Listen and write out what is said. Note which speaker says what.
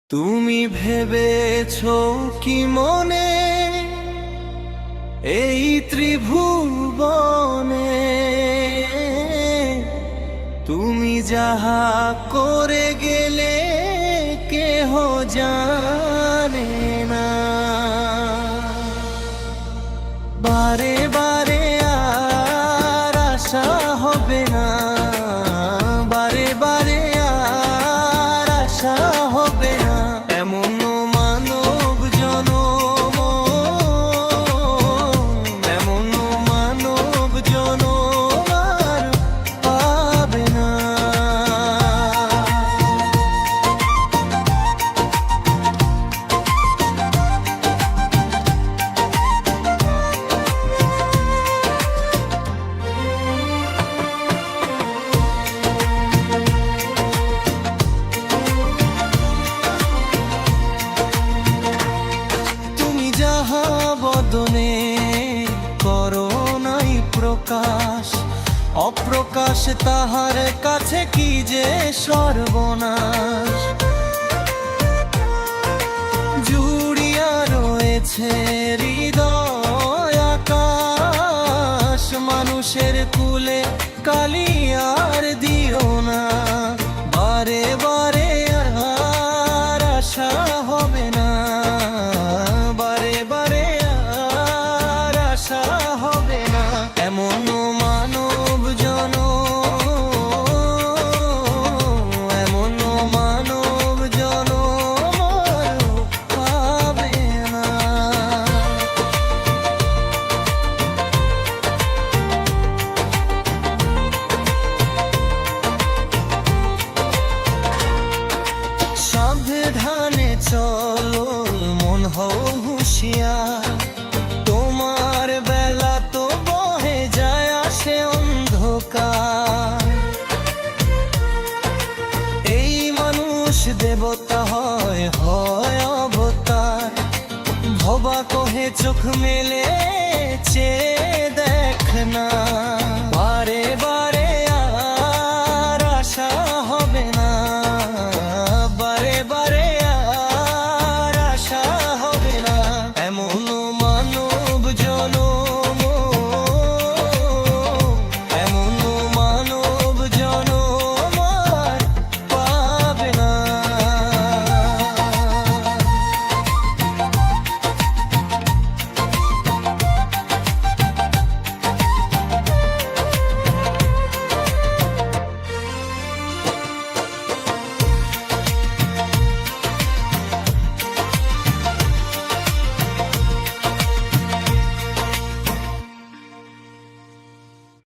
Speaker 1: তুমি ভেবেছো কি মনে এই ত্রিভুবনে তুমি যাহা করে গেলে কেহ জানে না। বারে বারে আর আশা হবে না, বারে বারে আর আশা হবে না। এমন মানব জনম, এমন মানব জনম আর পাবে না। বদনে করো নাই প্রকাশ, অপ্রকাশ তাহার কাছে কি যে সর্বনাশ। জুড়িয়া রয়েছে হৃদয় আকাশ, মানুষের কুলে কালিয়ার দিও না। বারে বারে আর আশা হবে না, বারে বারে আর আশা হবে না। এমন মানব জনম, এমন মানব জনম আর পাবে না। সাবধানে চলো মন হও হুঁশিয়ার, তোমার বেলা তো বহে যায় আসে অন্ধকার। এই মানুষ দেবতা হয় হয় অবতার, ভবা কহে চোখ মেলে চেয়ে দেখ না।